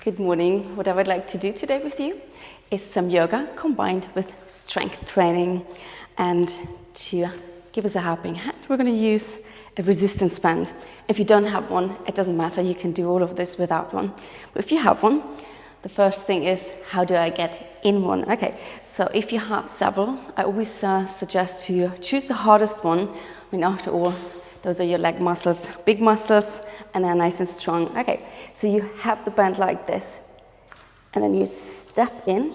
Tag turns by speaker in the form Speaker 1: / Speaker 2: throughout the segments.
Speaker 1: Good morning. What I would like to do today with you is some yoga combined with strength training. And to give us a helping hand, we're going to use a resistance band. If you don't have one, it doesn't matter. You can do all of this without one. But if you have one, the first thing is, how do I get in one? Okay, so if you have several, I always suggest to choose the hardest one. I mean, after all, those are your leg muscles, big muscles, and they're nice and strong. Okay, so you have the band like this, and then you step in,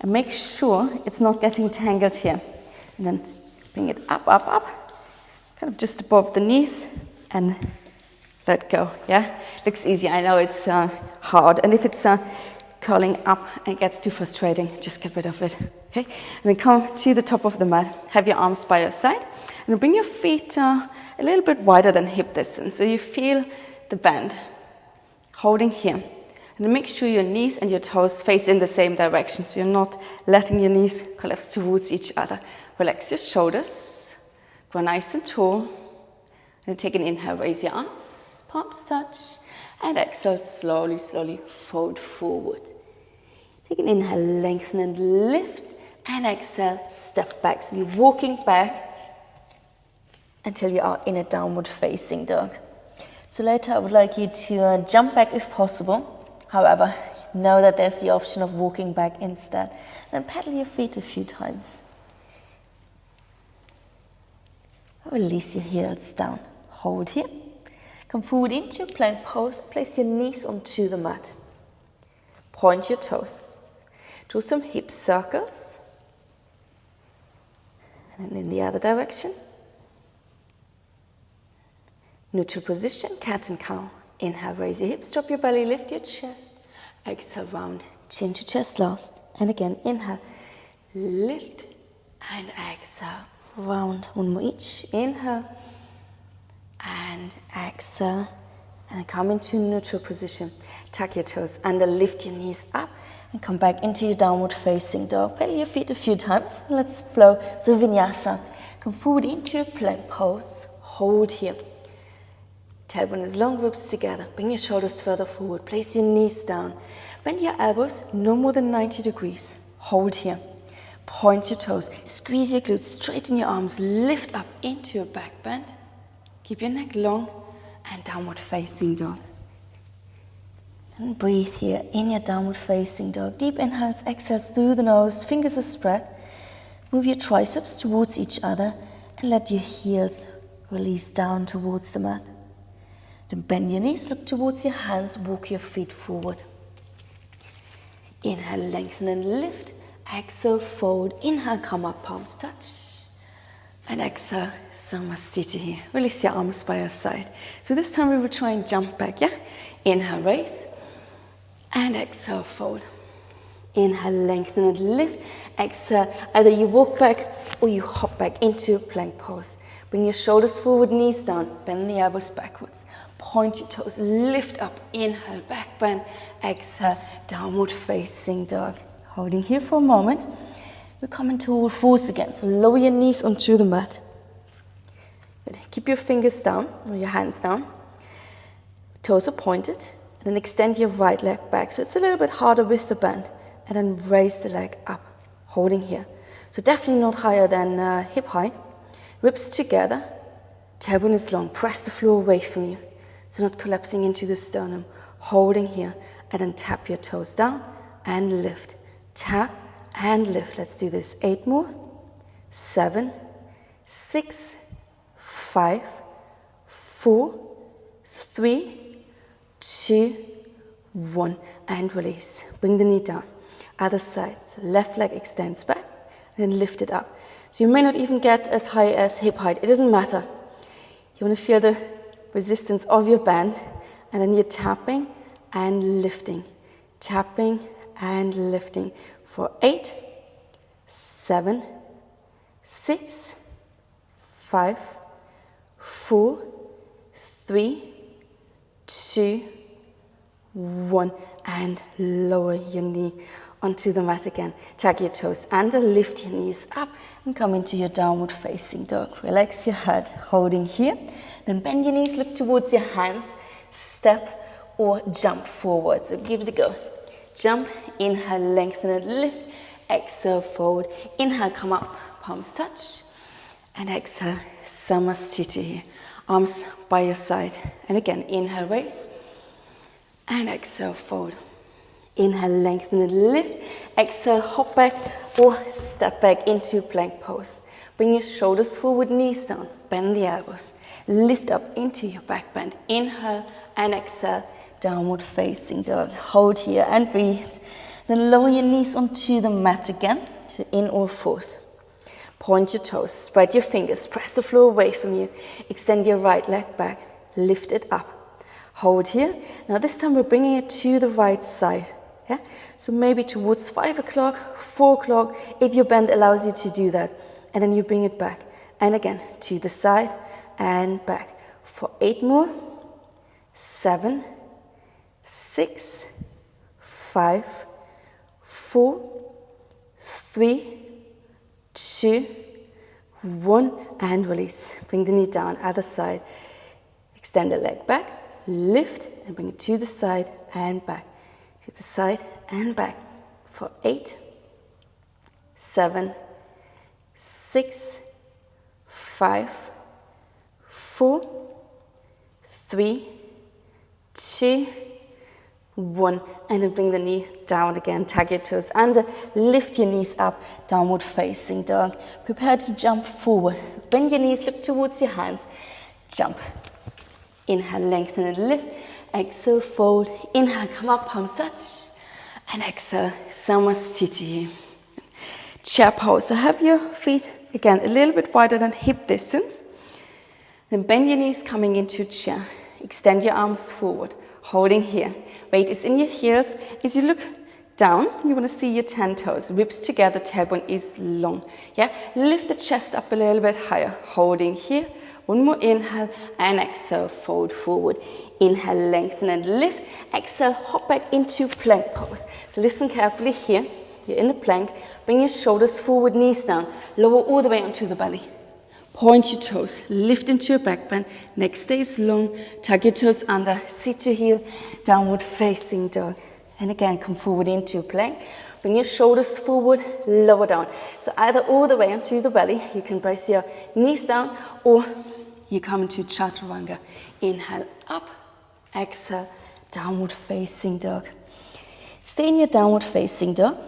Speaker 1: and make sure it's not getting tangled here. And then bring it up, up, up, kind of just above the knees, and let go, yeah? Looks easy, I know it's hard, and if it's curling up and it gets too frustrating, just get rid of it, okay? And then come to the top of the mat, have your arms by your side, and then bring your feet a little bit wider than hip distance, so you feel the bend, holding here. And then make sure your knees and your toes face in the same direction, so you're not letting your knees collapse towards each other. Relax your shoulders, go nice and tall, and take an inhale, raise your arms, palms touch, and exhale, slowly, slowly fold forward. Take an inhale, lengthen and lift, and exhale, step back. So you're walking back until you are in a downward facing dog. So later I would like you to jump back if possible. However, know that there's the option of walking back instead. Then pedal your feet a few times. Release your heels down. Hold here. Come forward into a plank pose. Place your knees onto the mat. Point your toes. Do some hip circles. And then in the other direction. Neutral position, cat and cow. Inhale, raise your hips, drop your belly, lift your chest. Exhale, round, chin to chest last. And again, inhale, lift, and exhale, round. One more each. Inhale, and exhale. And then come into neutral position. Tuck your toes under, lift your knees up, and come back into your downward facing dog. Pedal your feet a few times. Let's flow through vinyasa. Come forward into a plank pose. Hold here. Tailbone is long, ribs together. Bring your shoulders further forward. Place your knees down. Bend your elbows no more than 90 degrees. Hold here. Point your toes. Squeeze your glutes. Straighten your arms. Lift up into your back bend. Keep your neck long and downward facing dog. And breathe here in your downward facing dog. Deep inhales, exhales through the nose. Fingers are spread. Move your triceps towards each other and let your heels release down towards the mat. Then bend your knees, look towards your hands, walk your feet forward. Inhale, lengthen and lift. Exhale, fold. Inhale, come up, palms touch. And exhale, Samasthiti here. Release your arms by your side. So this time we will try and jump back, yeah? Inhale, raise. And exhale, fold. Inhale, lengthen and lift. Exhale, either you walk back or you hop back into a plank pose. Bring your shoulders forward, knees down. Bend the elbows backwards. Point your toes, lift up, inhale, back bend, exhale, downward facing dog. Holding here for a moment. We come into all fours again, so lower your knees onto the mat. Good. Keep your fingers down, or your hands down. Toes are pointed, and then extend your right leg back, so it's a little bit harder with the bend, and then raise the leg up, holding here. So definitely not higher than hip height. Ribs together, tailbone is long, press the floor away from you. So not collapsing into the sternum, holding here, and then tap your toes down and lift. Tap and lift. Let's do this. 8 more. 7, 6, 5, 4, 3, 2, 1. And release. Bring the knee down. Other side. So left leg extends back, and then lift it up. So you may not even get as high as hip height. It doesn't matter. You want to feel the resistance of your band, and then you're tapping and lifting, tapping and lifting for 8, 7, 6, 5, 4, 3, 2, 1, and lower your knee onto the mat again. Tuck your toes under, lift your knees up, and come into your downward facing dog. Relax your head, holding here. Then bend your knees, look towards your hands. Step or jump forward. So give it a go. Jump, inhale, lengthen and lift. Exhale, fold. Inhale, come up, palms touch. And exhale, Samasthiti. Arms by your side. And again, inhale, raise. And exhale, fold. Inhale, lengthen and lift. Exhale, hop back or step back into plank pose. Bring your shoulders forward, knees down. Bend the elbows. Lift up into your back bend. Inhale and exhale, downward facing dog. Hold here and breathe. Then lower your knees onto the mat again, to in all fours. Point your toes, spread your fingers, press the floor away from you. Extend your right leg back, lift it up. Hold here. Now this time we're bringing it to the right side. Yeah? So maybe towards 5 o'clock, 4 o'clock, if your bend allows you to do that. And then you bring it back. And again, to the side and back. For 8 more. 7, 6, 5, 4, 3, 2, 1, and release. Bring the knee down, other side. Extend the leg back, lift, and bring it to the side and back. To the side and back. For 8, 7, 6, 5, 4, 3, 2, 1, and then bring the knee down again. Tag your toes under, lift your knees up, downward facing dog. Prepare to jump forward. Bend your knees, look towards your hands. Jump. Inhale, lengthen and lift. Exhale, fold. Inhale, come up, palms touch. And exhale, Samasthiti. Chair pose. So have your feet, again, a little bit wider than hip distance. Then bend your knees coming into chair. Extend your arms forward, holding here. Weight is in your heels. As you look down, you want to see your 10 toes. Ribs together, tailbone is long. Yeah, lift the chest up a little bit higher, holding here. One more inhale and exhale, fold forward. Inhale, lengthen and lift. Exhale, hop back into plank pose. So listen carefully here. You're in the plank. Bring your shoulders forward, knees down. Lower all the way onto the belly. Point your toes, lift into your back bend. Neck stays long. Tuck your toes under, sit to heel, downward facing dog. And again, come forward into plank. Bring your shoulders forward, lower down. So either all the way onto the belly, you can brace your knees down, or you come into chaturanga. Inhale up, exhale, downward facing dog. Stay in your downward facing dog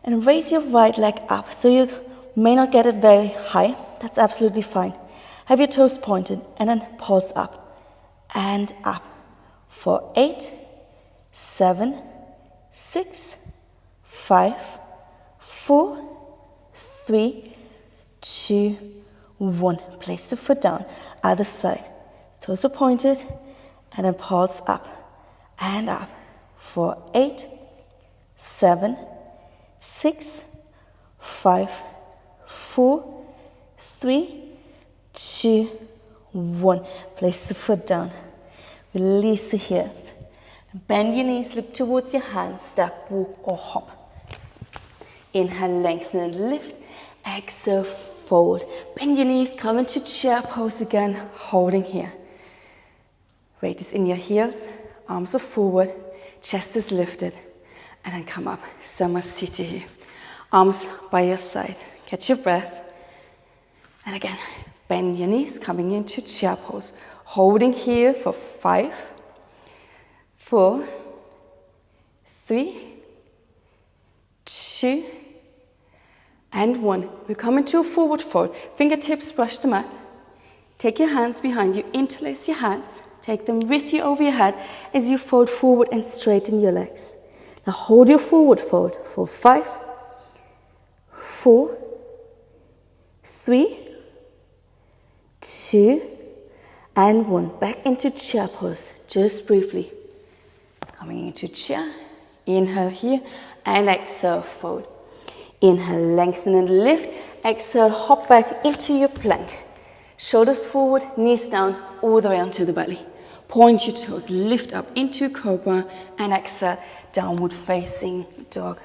Speaker 1: and raise your right leg up. So you may not get it very high. That's absolutely fine. Have your toes pointed and then pulse up and up. For 8, 7, 6, 5, 4, 3, 2, 1. Place the foot down. Other side. Toes are pointed and then pulse up and up. For 8, 7, 6, 5, 4, 3, 2, 1. Place the foot down. Release the heels. Bend your knees, look towards your hands, step, walk or hop. Inhale, lengthen and lift. Exhale, fold. Bend your knees, come into chair pose again, holding here. Weight is in your heels, arms are forward, chest is lifted, and then come up, Samasthiti. Arms by your side, catch your breath. And again, bend your knees, coming into chair pose, holding here for 5, 4, 3, 2, and 1. We come into a forward fold. Fingertips brush the mat. Take your hands behind you, interlace your hands. Take them with you over your head as you fold forward and straighten your legs. Now hold your forward fold for 5, 4, 3, 2, and 1. Back into chair pose, just briefly. Coming into chair, inhale here, and exhale, fold. Inhale, lengthen and lift. Exhale, hop back into your plank. Shoulders forward, knees down, all the way onto the belly. Point your toes, lift up into cobra, and exhale, downward facing dog.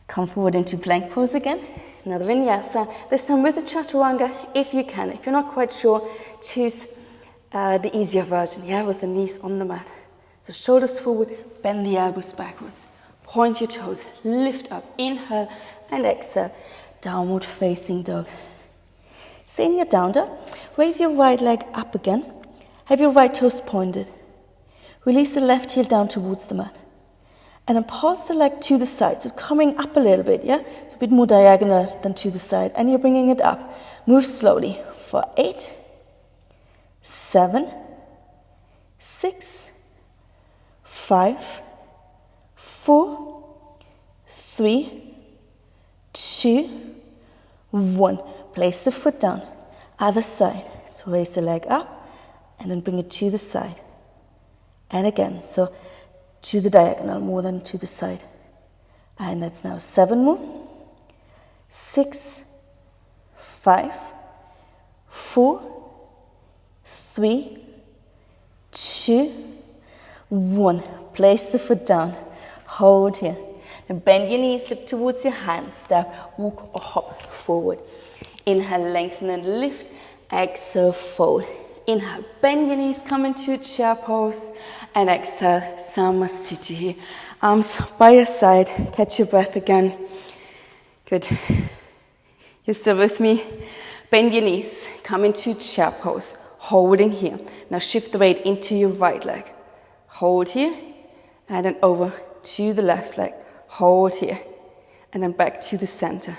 Speaker 1: Come forward into plank pose again. Another vinyasa, this time with a chaturanga if you can. If you're not quite sure, choose the easier version, yeah, with the knees on the mat. So shoulders forward, bend the elbows backwards. Point your toes, lift up, inhale and exhale. Downward facing dog. Stay in your down dog. Raise your right leg up again. Have your right toes pointed. Release the left heel down towards the mat. And then pulse the leg to the side. So coming up a little bit, yeah? It's a bit more diagonal than to the side. And you're bringing it up. Move slowly for 8, 7, 6, 5, 4, 3, 2, 1. Place the foot down. Other side. So raise the leg up and then bring it to the side. And again, so to the diagonal more than to the side. And that's now 7 more. 6, 5, 4, 3, 2, 1. Place the foot down. Hold here. Then bend your knees, look towards your hands. Step, walk or hop forward. Inhale, lengthen and lift. Exhale, fold. Inhale, bend your knees, come into a chair pose. And exhale, Samasthiti. Arms by your side. Catch your breath again. Good. You're still with me? Bend your knees, come into chair pose. Holding here. Now shift the weight into your right leg. Hold here. And then over to the left leg. Hold here. And then back to the center.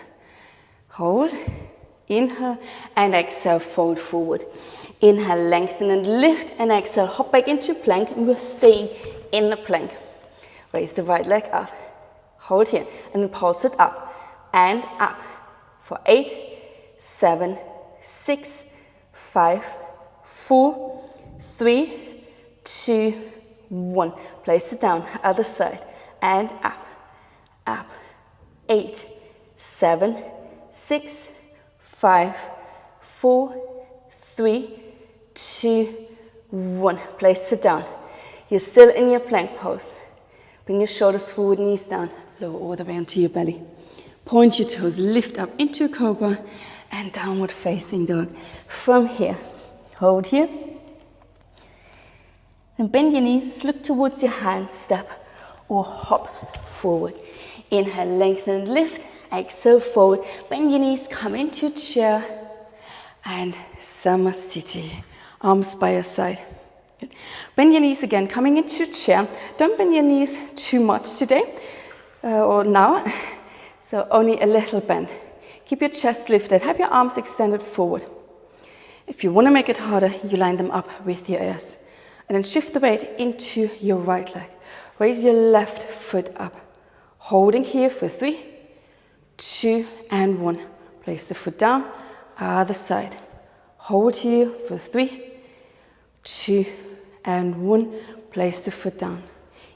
Speaker 1: Hold. Inhale and exhale, fold forward. Inhale, lengthen and lift, and exhale, hop back into plank, and we're staying in the plank. Raise the right leg up. Hold here, and then pulse it up and up for 8, 7, 6, 5, 4, 3, 2, 1. Place it down, other side, and up, 8, 7, 6, 5, 4, 3, 2, 1. Place it down. You're still in your plank pose. Bring your shoulders forward, knees down, lower all the way onto your belly. Point your toes, lift up into a cobra and downward facing dog. From here, hold here. And bend your knees, look towards your hand, step or hop forward. Inhale, lengthen and lift. Exhale, forward. Bend your knees, come into chair. And Samasthiti. Arms by your side. Good. Bend your knees again, coming into chair. Don't bend your knees too much today or now. So only a little bend. Keep your chest lifted. Have your arms extended forward. If you want to make it harder, you line them up with your ears. And then shift the weight into your right leg. Raise your left foot up. Holding here for 3, 2, and 1. Place the foot down, other side. Hold here for 3, 2, and 1. Place the foot down.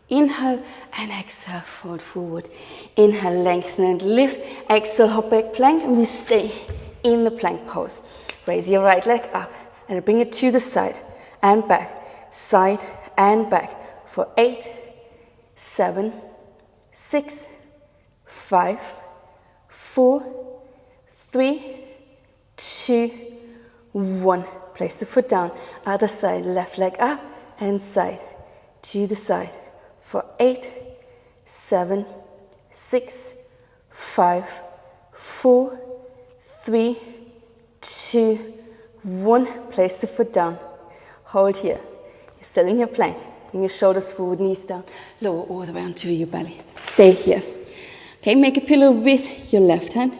Speaker 1: Inhale and exhale, fold forward. Inhale, lengthen and lift. Exhale, hop back plank, and we stay in the plank pose. Raise your right leg up and bring it to the side and back, side and back for 8, 7, 6, 5, 4, 3, 2, 1. Place the foot down. Other side, left leg up and side to the side for 8, 7, 6, 5, 4, 3, 2, 1. Place the foot down. Hold here. You're still in your plank. Bring your shoulders forward, knees down. Lower all the way onto your belly. Stay here. Okay, make a pillow with your left hand.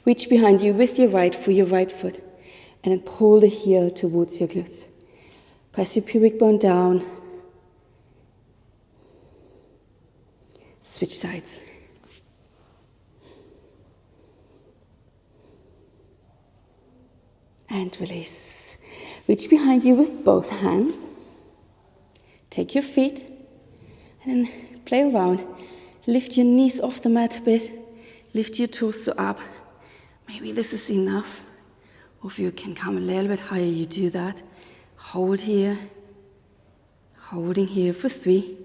Speaker 1: Reach behind you with your right for your right foot. And then pull the heel towards your glutes. Press your pubic bone down. Switch sides. And release. Reach behind you with both hands. Take your feet and then play around. Lift your knees off the mat a bit. Lift your torso up. Maybe this is enough. Or if you can come a little bit higher, you do that. Hold here. Holding here for 3,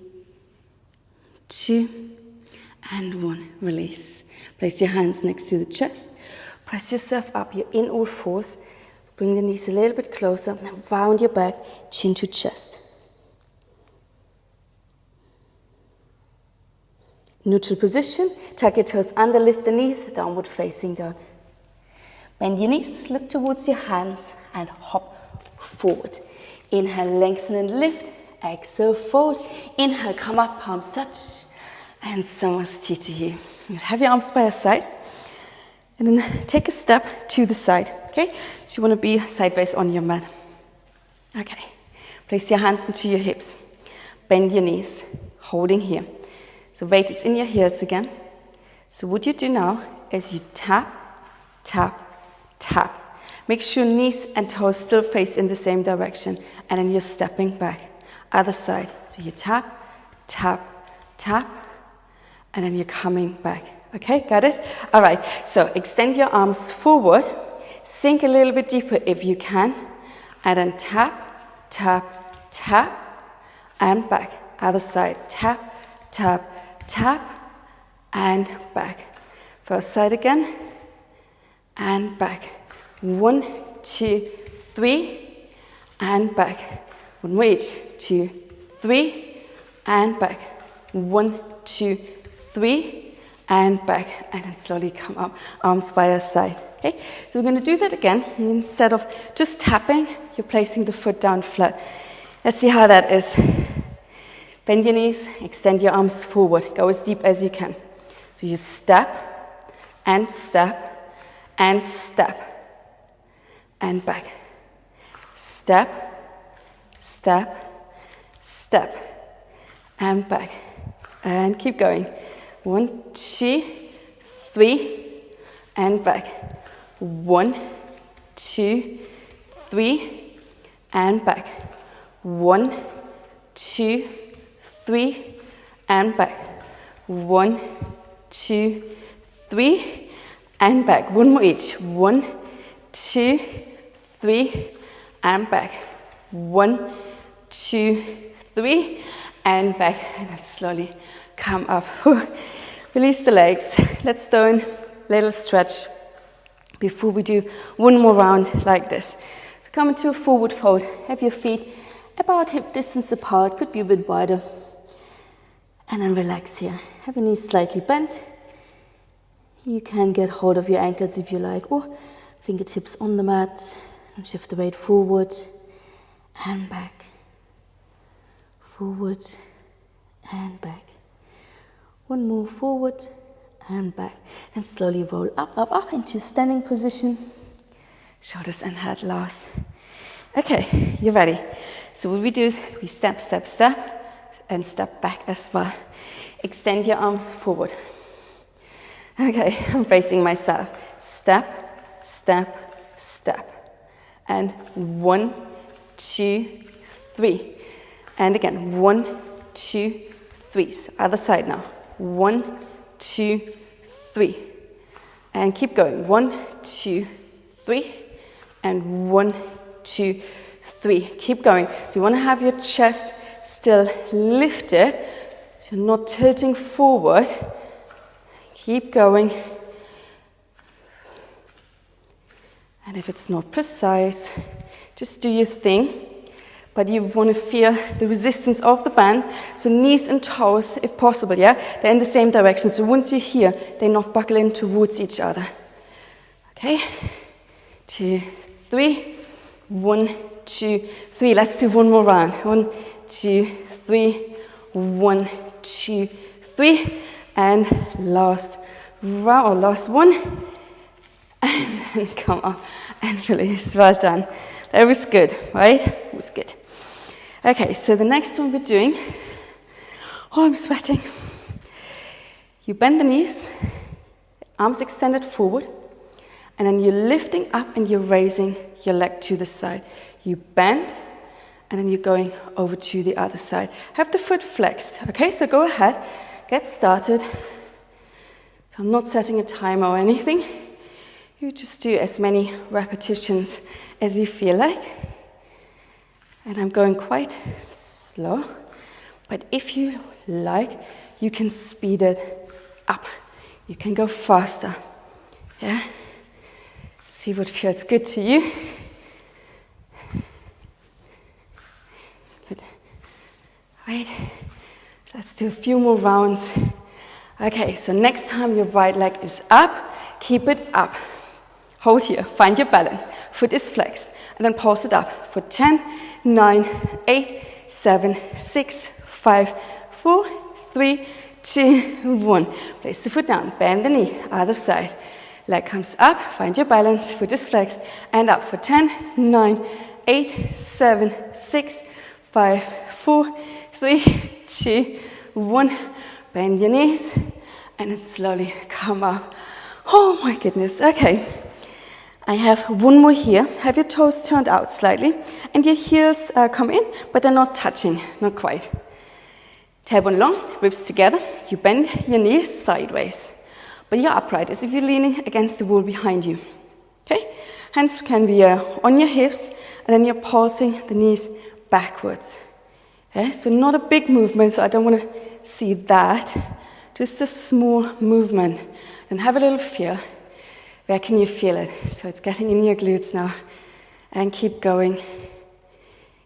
Speaker 1: 2, and 1. Release. Place your hands next to the chest. Press yourself up. You're in all fours. Bring the knees a little bit closer and round your back, chin to chest. Neutral position, tuck your toes under, lift the knees, downward facing dog. Bend your knees, look towards your hands and hop forward. Inhale, lengthen and lift. Exhale, fold. Inhale, come up, palms touch. And Samasthiti. You have your arms by your side. And then take a step to the side. Okay? So you want to be sideways on your mat. Okay. Place your hands into your hips. Bend your knees, holding here. So weight is in your heels again. So what you do now is you tap, tap, tap. Make sure knees and toes still face in the same direction. And then you're stepping back. Other side. So you tap, tap, tap. And then you're coming back. Okay, got it? All right, so extend your arms forward. Sink a little bit deeper if you can. And then tap, tap, tap. And back. Other side. Tap, tap, tap. And back. First side again. And back. 1, 2, 3. And back. One more each. 2, 3. And back. 1, 2, 3. And back, and then slowly come up, arms by your side. Okay, so we're going to do that again. And instead of just tapping, you're placing the foot down flat. Let's see how that is. Bend your knees, extend your arms forward. Go as deep as you can. So you step, and step, and step, and back. Step, step, step, and back. And keep going. 1, 2, 3, and back. 1, 2, 3, and back. 1, 2, 3, and back. 1, 2, 3, and back. One more each. 1, 2, 3, and back. 1, 2, 3, and back. And then slowly come up. Release the legs. Let's do a little stretch before we do one more round like this. So come into a forward fold. Have your feet about hip distance apart. Could be a bit wider. And then relax here. Have your knees slightly bent. You can get hold of your ankles if you like, or fingertips on the mat. And shift the weight forward and back. Forward and back. One more forward and back. And slowly roll up, up, up into standing position. Shoulders and head last. Okay, you're ready. So what we do is we step, step, step, and step back as well. Extend your arms forward. Okay, I'm bracing myself. Step, step, step. And 1, 2, 3. And again, 1, 2, 3. So other side now. 1, 2, 3. And keep going. 1, 2, 3. And 1, 2, 3. Keep going. So you want to have your chest still lifted. So you're not tilting forward. Keep going. And if it's not precise, just do your thing. But you want to feel the resistance of the band. So knees and toes, if possible, yeah? They're in the same direction. So once you're here, they not buckle in towards each other. Okay? 2, 3. 1, 2, 3. Let's do one more round. 1, 2, 3. 1, 2, 3. And last round, or last one. And then come up and release. Well done. That was good, right? It was good. Okay, so the next one we're doing, oh, I'm sweating. You bend the knees, arms extended forward, and then you're lifting up and you're raising your leg to the side. You bend, and then you're going over to the other side. Have the foot flexed, okay? So go ahead, get started. So I'm not setting a timer or anything. You just do as many repetitions as you feel like. And I'm going quite slow, but if you like, you can speed it up. You can go faster. Yeah? See what feels good to you. Right? Let's do a few more rounds. Okay, so next time your right leg is up, keep it up. Hold here, find your balance. Foot is flexed, and then pulse it up for 10, 9, 8, 7, 6, 5, 4, 3, 2, 1. Place the foot down, bend the knee, other side. Leg comes up, find your balance, foot is flexed, and up for 10, 9, 8, 7, 6, 5, 4, 3, 2, 1. Bend your knees, and then slowly come up. Oh my goodness, okay. I have one more here. Have your toes turned out slightly, and your heels come in, but they're not touching, not quite. Tailbone long, ribs together. You bend your knees sideways, but you're upright as if you're leaning against the wall behind you. Okay? Hands can be on your hips, and then you're pulsing the knees backwards. Okay? So not a big movement, so I don't want to see that. Just a small movement, and have a little feel. Where can you feel it? So it's getting in your glutes now. And keep going.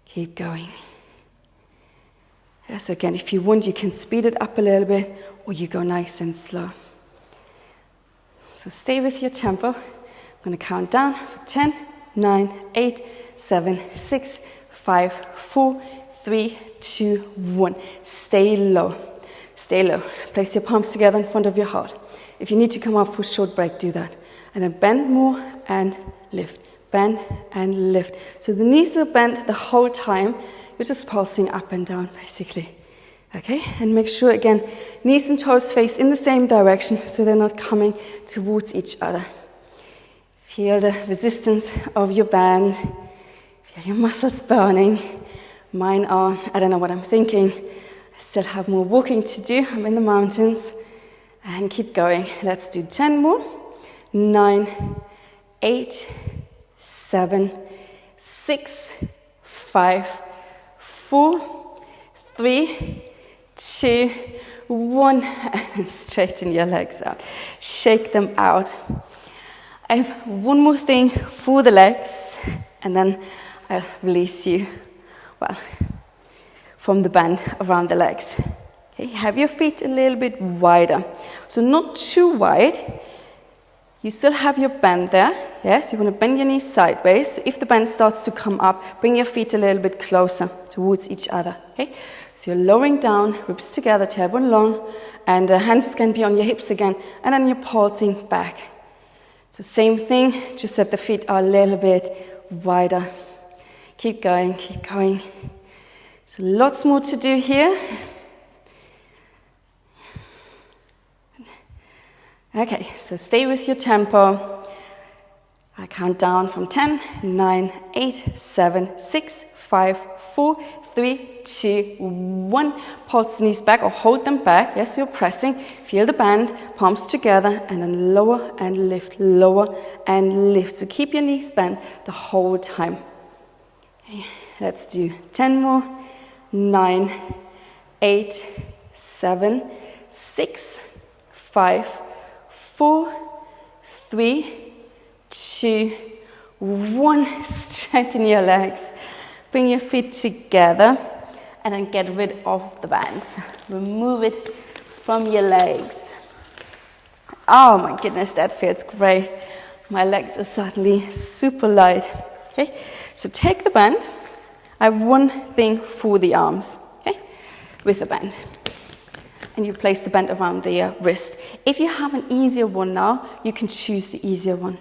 Speaker 1: Keep going. Yeah, so again, if you want, you can speed it up a little bit, or you go nice and slow. So stay with your tempo. I'm going to count down for 10, 9, 8, 7, 6, 5, 4, 3, 2, 1. Stay low. Stay low. Place your palms together in front of your heart. If you need to come up for a short break, do that. And then bend more and lift. Bend and lift. So the knees are bent the whole time. You're just pulsing up and down, basically. Okay? And make sure, again, knees and toes face in the same direction so they're not coming towards each other. Feel the resistance of your band. Feel your muscles burning. Mine are, I don't know what I'm thinking. I still have more walking to do. I'm in the mountains. And keep going. Let's do 10 more. 9, 8, 7, 6, 5, 4, 3, 2, 1. And straighten your legs out. Shake them out. I have one more thing for the legs, and then I'll release you, from the band around the legs. Okay, have your feet a little bit wider. So not too wide. You still have your bend there. Yes, you want to bend your knees sideways. So if the bend starts to come up, bring your feet a little bit closer towards each other. Okay? So you're lowering down, ribs together, tailbone long, and hands can be on your hips again, and then you're pulsing back. So same thing, just that the feet are a little bit wider. Keep going, keep going. So lots more to do here. Okay, so stay with your tempo. I count down from 10, 9, 8, 7, 6, 5, 4, 3, 2, 1. Pulse the knees back or hold them back. Yes, you're pressing. Feel the bend, palms together, and then lower and lift, lower and lift. So keep your knees bent the whole time. Okay, let's do 10 more. 9, 8, 7, 6, 5, 4, 3, 2, 1. Straighten your legs. Bring your feet together and then get rid of the bands. Remove it from your legs. Oh my goodness, that feels great. My legs are suddenly super light. Okay, so take the band. I have one thing for the arms, okay, with the band. And you place the band around the wrist. If you have an easier one now, you can choose the easier one.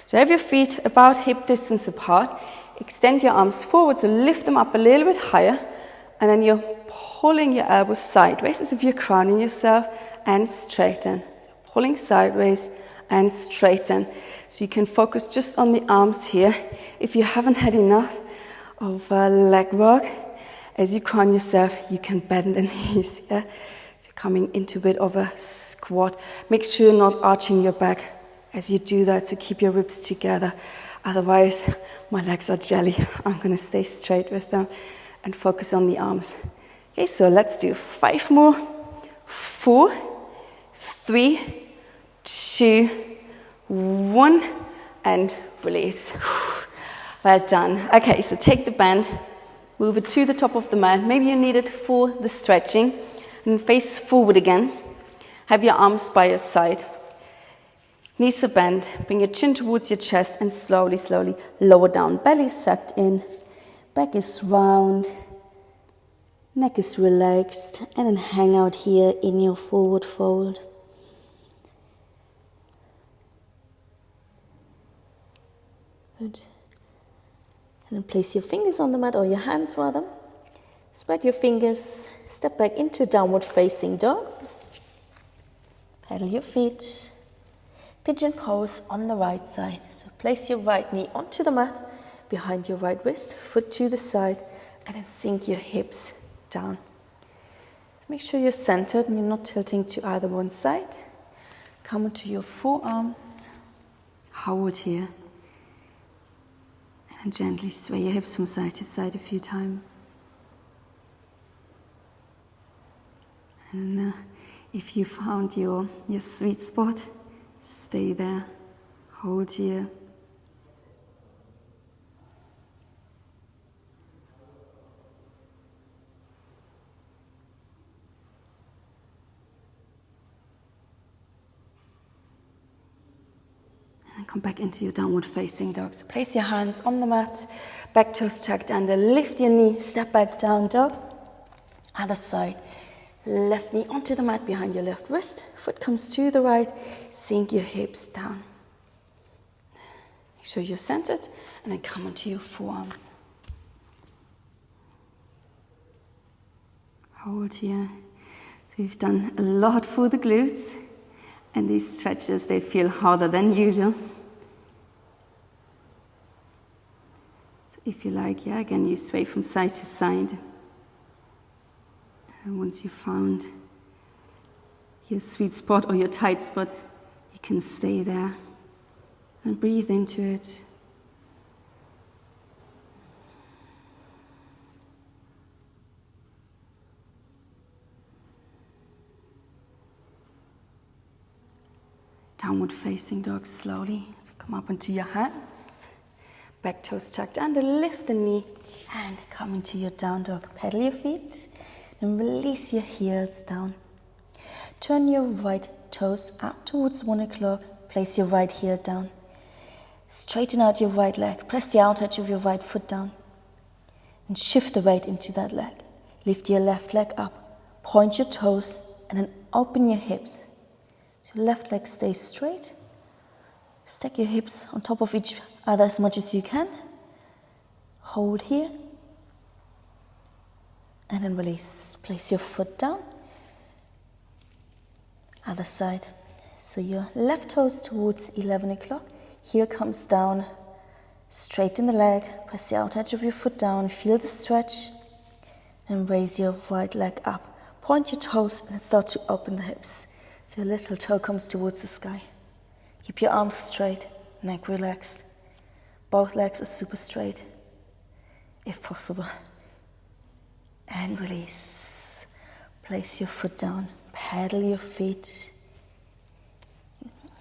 Speaker 1: So have your feet about hip distance apart. Extend your arms forward, so lift them up a little bit higher. And then you're pulling your elbows sideways as if you're crowning yourself, and straighten. Pulling sideways and straighten. So you can focus just on the arms here. If you haven't had enough of leg work, as you crown yourself, you can bend the knees. Yeah? So coming into a bit of a squat. Make sure you're not arching your back as you do that, to keep your ribs together. Otherwise, my legs are jelly. I'm going to stay straight with them and focus on the arms. Okay, so let's do 5 more. 4, 3, 2, 1, and release. Well done. Okay, so take the band Move it to the top of the mat. Maybe you need it for the stretching. And face forward again. Have your arms by your side. Knees are bent. Bring your chin towards your chest and slowly, slowly lower down. Belly sucked in. Back is round. Neck is relaxed. And then hang out here in your forward fold. Good. And then place your fingers on the mat, or your hands rather. Spread your fingers. Step back into downward facing dog. Pedal your feet. Pigeon pose on the right side. So place your right knee onto the mat, behind your right wrist, foot to the side, and then sink your hips down. Make sure you're centered and you're not tilting to either one side. Come onto your forearms. Hold here. And gently sway your hips from side to side a few times. And if you found your sweet spot, stay there. Hold here. And come back into your downward facing dog. So place your hands on the mat, back toes tucked under, lift your knee, step back down dog. Other side. Left knee onto the mat behind your left wrist. Foot comes to the right. Sink your hips down. Make sure you're centered and then come onto your forearms. Hold here. So we've done a lot for the glutes. And these stretches, they feel harder than usual. So if you like, again, you sway from side to side. And once you've found your sweet spot or your tight spot, you can stay there and breathe into it. Downward facing dog slowly. So come up onto your hands. Back toes tucked under, lift the knee and come into your down dog. Pedal your feet. And release your heels down. Turn your right toes out towards 1 o'clock. Place your right heel down. Straighten out your right leg. Press the outer edge of your right foot down. And shift the weight into that leg. Lift your left leg up. Point your toes and then open your hips. So your left leg stays straight. Stack your hips on top of each other as much as you can. Hold here. And then release. Place your foot down. Other side. So your left toes towards 11 o'clock. Heel comes down. Straighten the leg. Press the outer edge of your foot down. Feel the stretch. And raise your right leg up. Point your toes and start to open the hips. So your little toe comes towards the sky. Keep your arms straight. Neck relaxed. Both legs are super straight, if possible. And release. Place your foot down. Pedal your feet.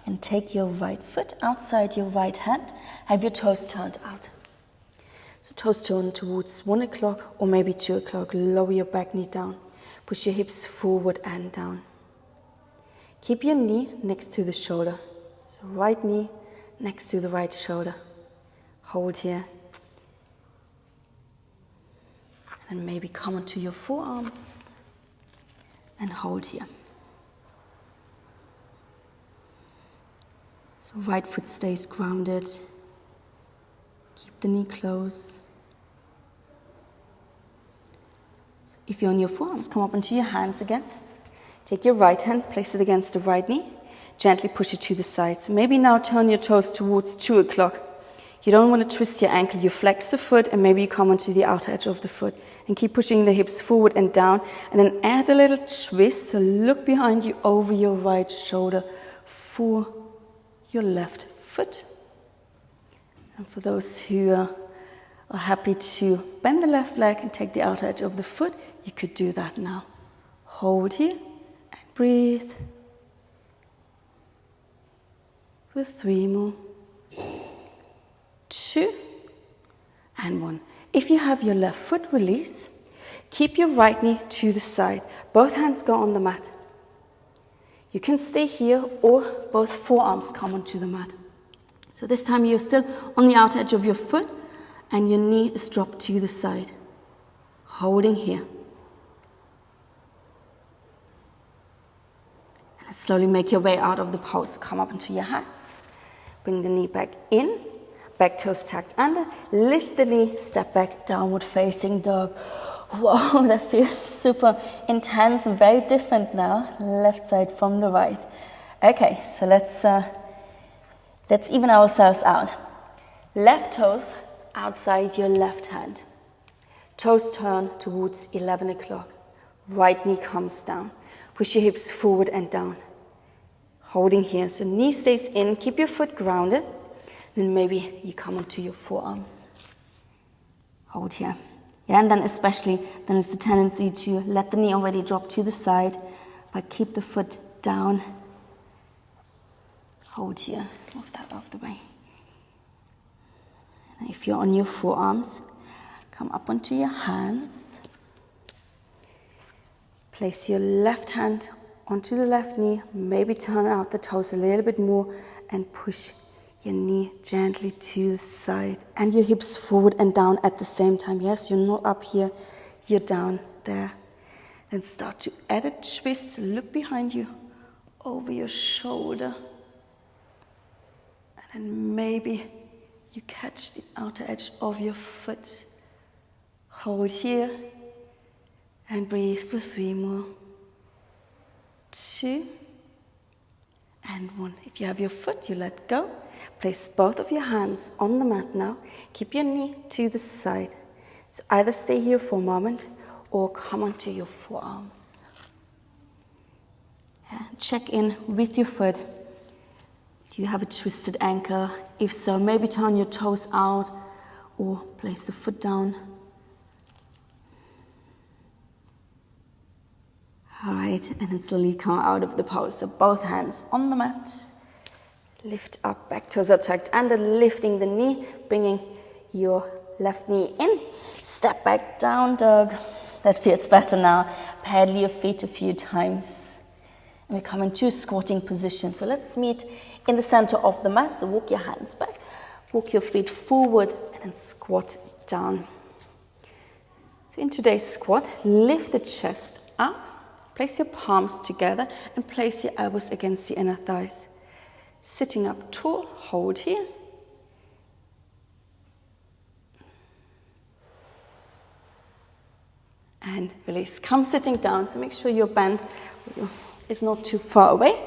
Speaker 1: And take your right foot outside your right hand. Have your toes turned out. So toes turned towards 1 o'clock or maybe 2 o'clock. Lower your back knee down. Push your hips forward and down. Keep your knee next to the shoulder. So right knee next to the right shoulder. Hold here. And maybe come onto your forearms and hold here. So right foot stays grounded. Keep the knee close. So if you're on your forearms, come up onto your hands again. Take your right hand, place it against the right knee. Gently push it to the side. So maybe now turn your toes towards 2 o'clock. You don't want to twist your ankle. You flex the foot and maybe you come onto the outer edge of the foot. And keep pushing the hips forward and down. And then add a little twist. So look behind you over your right shoulder for your left foot. And for those who are happy to bend the left leg and take the outer edge of the foot, you could do that now. Hold here and breathe. For 3 more. 2 and 1. If you have your left foot, release. Keep your right knee to the side. Both hands go on the mat. You can stay here or both forearms come onto the mat. So this time you're still on the outer edge of your foot and your knee is dropped to the side. Holding here. And slowly make your way out of the pose. Come up into your hands. Bring the knee back in. Back toes tucked under. Lift the knee, step back, downward facing dog. Whoa, that feels super intense and very different now. Left side from the right. Okay, so let's even ourselves out. Left toes outside your left hand. Toes turn towards 11 o'clock. Right knee comes down. Push your hips forward and down. Holding here, so knee stays in. Keep your foot grounded. Then maybe you come onto your forearms. Hold here. Yeah, and then especially, then it's the tendency to let the knee already drop to the side, but keep the foot down. Hold here. Move that off the way. And if you're on your forearms, come up onto your hands. Place your left hand onto the left knee. Maybe turn out the toes a little bit more and push your knee gently to the side and your hips forward and down at the same time. Yes, you're not up here, you're down there. Then start to add a twist. Look behind you, over your shoulder. And then maybe you catch the outer edge of your foot. Hold here and breathe for 3 more. 2 and 1. If you have your foot, you let go. Place both of your hands on the mat now. Keep your knee to the side. So either stay here for a moment or come onto your forearms. Check in with your foot. Do you have a twisted ankle? If so, maybe turn your toes out or place the foot down. All right, and then slowly come out of the pose. So both hands on the mat. Lift up, back toes are tucked under, lifting the knee, bringing your left knee in. Step back, down dog. That feels better now. Paddle your feet a few times. And we come into a squatting position. So let's meet in the center of the mat. So walk your hands back, walk your feet forward, and then squat down. So in today's squat, lift the chest up, place your palms together, and place your elbows against the inner thighs. Sitting up tall, hold here. And release. Come sitting down, so make sure your band is not too far away.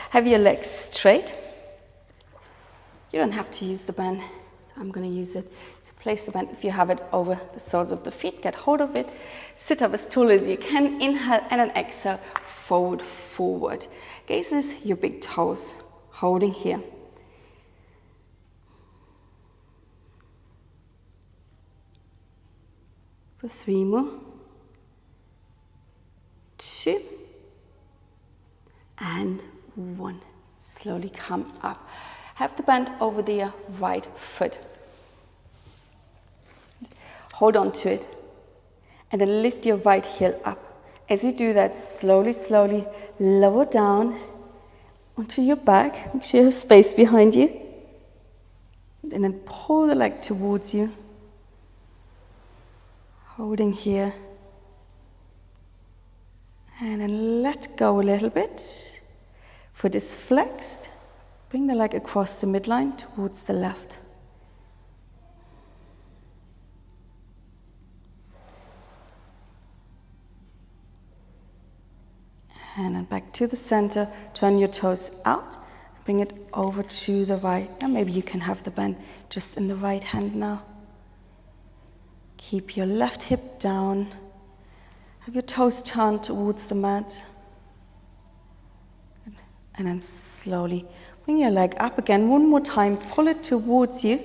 Speaker 1: Have your legs straight. You don't have to use the band. So I'm going to use it to place the band. If you have it over the soles of the feet, get hold of it. Sit up as tall as you can. Inhale and then exhale, fold forward. Gaze your big toes. Holding here. For 3 more. 2 and 1. Slowly come up. Have the band over the right foot. Hold on to it. And then lift your right heel up. As you do that, slowly, slowly lower down onto your back. Make sure you have space behind you. And then pull the leg towards you. Holding here. And then let go a little bit. Foot is flexed. Bring the leg across the midline towards the left. And then back to the center. Turn your toes out. Bring it over to the right. And maybe you can have the bend just in the right hand now. Keep your left hip down. Have your toes turned towards the mat. And then slowly bring your leg up again. One more time. Pull it towards you.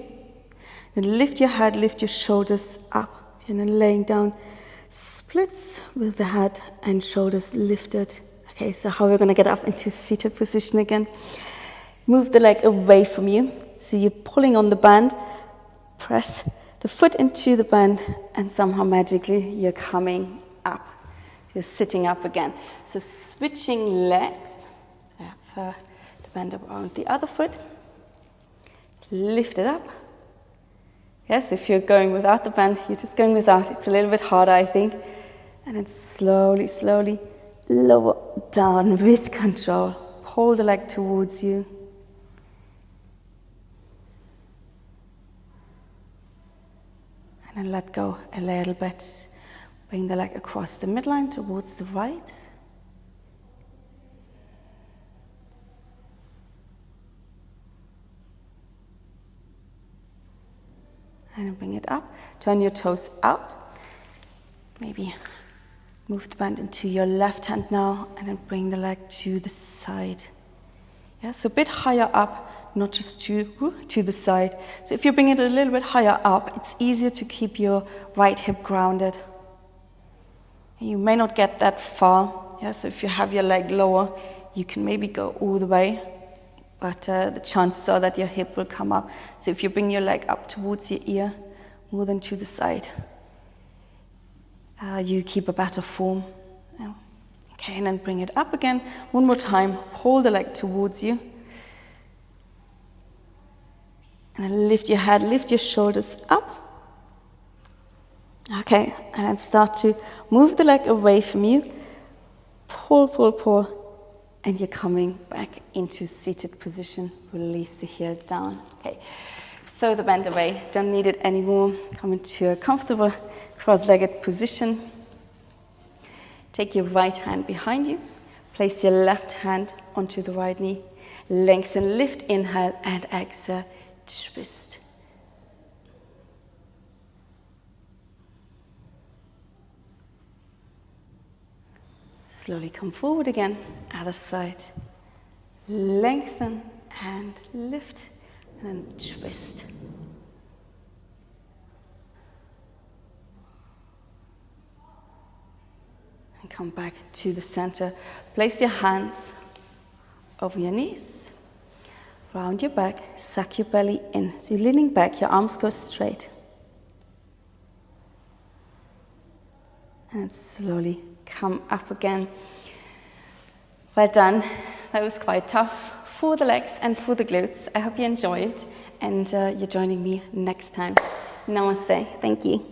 Speaker 1: Then lift your head, lift your shoulders up. And then laying down. Splits with the head and shoulders lifted. Okay, so how we're going to get up into seated position again. Move the leg away from you. So you're pulling on the band. Press the foot into the bend, and somehow magically you're coming up. You're sitting up again. So switching legs. The bend around the other foot. Lift it up. Yes, if you're going without the bend, you're just going without. It's a little bit harder, I think. And then slowly, slowly lower down with control. Pull the leg towards you. And then let go a little bit. Bring the leg across the midline towards the right. And then bring it up. Turn your toes out. Maybe move the band into your left hand now, and then bring the leg to the side. Yeah, so a bit higher up, not just to the side. So if you bring it a little bit higher up, it's easier to keep your right hip grounded. And you may not get that far. Yeah, so if you have your leg lower, you can maybe go all the way, but the chances are that your hip will come up. So if you bring your leg up towards your ear, more than to the side, you keep a better form. Yeah. Okay, and then bring it up again. One more time, pull the leg towards you. And then lift your head, lift your shoulders up. Okay, and then start to move the leg away from you. Pull, pull, pull. And you're coming back into seated position. Release the heel down. Okay, throw the band away. Don't need it anymore. Come into a comfortable cross-legged position. Take your right hand behind you. Place your left hand onto the right knee. Lengthen, lift, inhale, and exhale. Twist. Slowly come forward again. Other side. Lengthen and lift, and then twist. And come back to the center. Place your hands over your knees. Round your back, suck your belly in. So you're leaning back, your arms go straight. And slowly come up again. Well done. That was quite tough for the legs and for the glutes. I hope you enjoyed, and you're joining me next time. Namaste. Thank you.